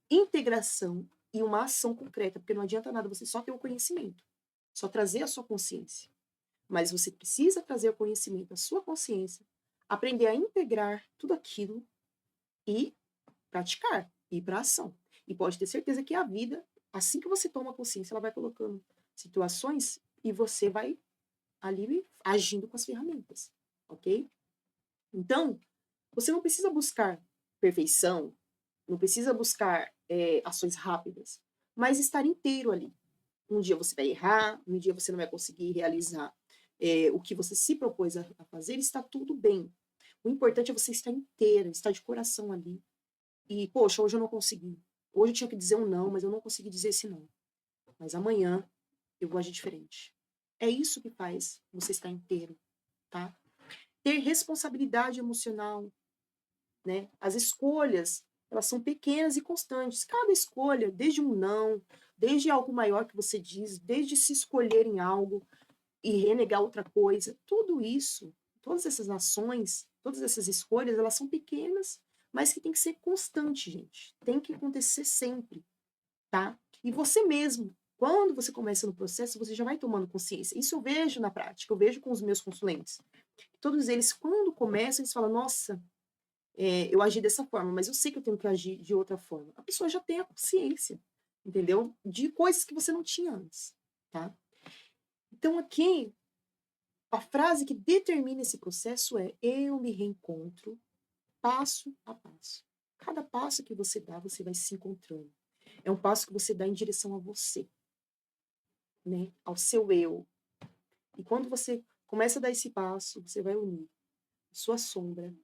integração e uma ação concreta, porque não adianta nada você só ter o conhecimento, só trazer a sua consciência. Mas você precisa trazer o conhecimento, a sua consciência, aprender a integrar tudo aquilo e praticar, ir para a ação. E pode ter certeza que a vida, assim que você toma consciência, ela vai colocando situações e você vai ali agindo com as ferramentas, ok? Então, você não precisa buscar perfeição, Não precisa buscar ações rápidas, mas estar inteiro ali. Um dia você vai errar, um dia você não vai conseguir realizar o que você se propôs a fazer, está tudo bem. O importante é você estar inteira, estar de coração ali. E, poxa, hoje eu não consegui. Hoje eu tinha que dizer um não, mas eu não consegui dizer esse não. Mas amanhã eu vou agir diferente. É isso que faz você estar inteiro, tá? Ter responsabilidade emocional, né? As escolhas, elas são pequenas e constantes. Cada escolha, desde um não, desde algo maior que você diz, desde se escolher em algo e renegar outra coisa, tudo isso, todas essas ações, todas essas escolhas, elas são pequenas, mas que tem que ser constante, gente. Tem que acontecer sempre, tá? E você mesmo, quando você começa no processo, você já vai tomando consciência. Isso eu vejo na prática, eu vejo com os meus consulentes. Todos eles, quando começam, eles falam, nossa, eu agi dessa forma, mas eu sei que eu tenho que agir de outra forma. A pessoa já tem a consciência, entendeu? De coisas que você não tinha antes, tá? Então aqui, a frase que determina esse processo é: eu me reencontro passo a passo. Cada passo que você dá, você vai se encontrando. É um passo que você dá em direção a você, né? Ao seu eu. E quando você começa a dar esse passo, você vai unir a sua sombra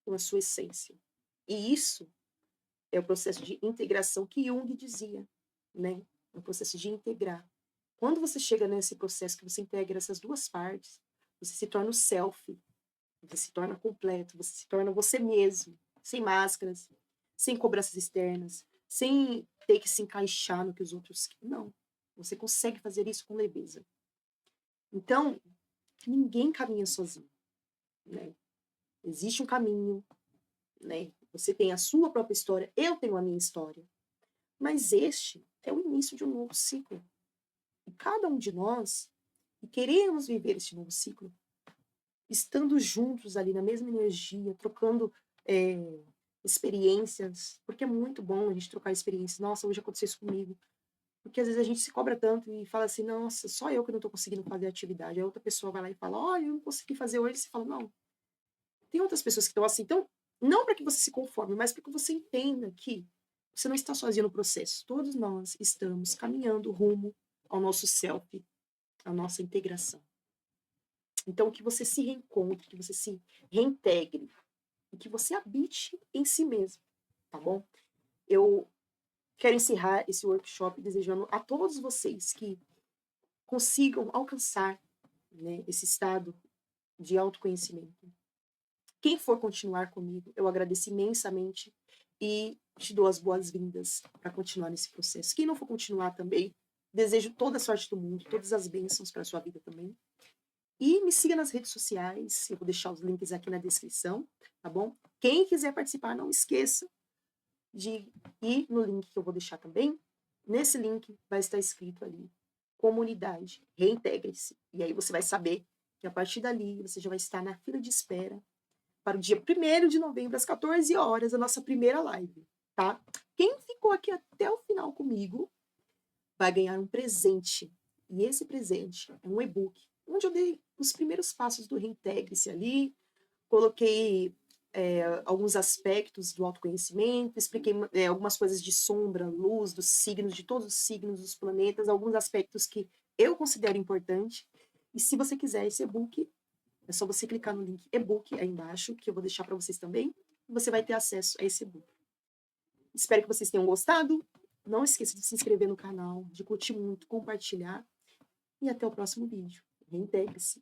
com a sua essência. E isso é o processo de integração que Jung dizia, né? É um processo de integrar. Quando você chega nesse processo que você integra essas duas partes, você se torna o self, você se torna completo, você se torna você mesmo, sem máscaras, sem cobranças externas, sem ter que se encaixar no que os outros querem. Não. Você consegue fazer isso com leveza. Então, ninguém caminha sozinho, né? Existe um caminho, né? Você tem a sua própria história, eu tenho a minha história. Mas este é o início de um novo ciclo. E cada um de nós, e queremos viver este novo ciclo, estando juntos ali na mesma energia, trocando experiências, porque é muito bom a gente trocar experiências. Nossa, hoje aconteceu isso comigo. Porque às vezes a gente se cobra tanto e fala assim, nossa, só eu que não estou conseguindo fazer a atividade. A outra pessoa vai lá e fala, olha, eu não consegui fazer hoje. Você fala, não, tem outras pessoas que estão assim. Então, não para que você se conforme, mas para que você entenda que você não está sozinho no processo. Todos nós estamos caminhando rumo ao nosso self, à nossa integração. Então, que você se reencontre, que você se reintegre e que você habite em si mesmo, tá bom? Eu quero encerrar esse workshop desejando a todos vocês que consigam alcançar, né, esse estado de autoconhecimento. Quem for continuar comigo, eu agradeço imensamente e te dou as boas-vindas para continuar nesse processo. Quem não for continuar também, desejo toda a sorte do mundo, todas as bênçãos para a sua vida também. E me siga nas redes sociais, eu vou deixar os links aqui na descrição, tá bom? Quem quiser participar, não esqueça de ir no link que eu vou deixar também. Nesse link vai estar escrito ali, comunidade, reintegre-se. E aí você vai saber que a partir dali você já vai estar na fila de espera para o dia 1º de novembro, às 14 horas, a nossa primeira live, tá? Quem ficou aqui até o final comigo vai ganhar um presente. E esse presente é um e-book, onde eu dei os primeiros passos do Reintegre-se ali, coloquei alguns aspectos do autoconhecimento, expliquei algumas coisas de sombra, luz, dos signos, de todos os signos dos planetas, alguns aspectos que eu considero importante. E se você quiser esse e-book, é só você clicar no link e-book aí embaixo, que eu vou deixar para vocês também, e você vai ter acesso a esse e-book. Espero que vocês tenham gostado. Não esqueça de se inscrever no canal, de curtir muito, compartilhar. E até o próximo vídeo. Reintegre-se.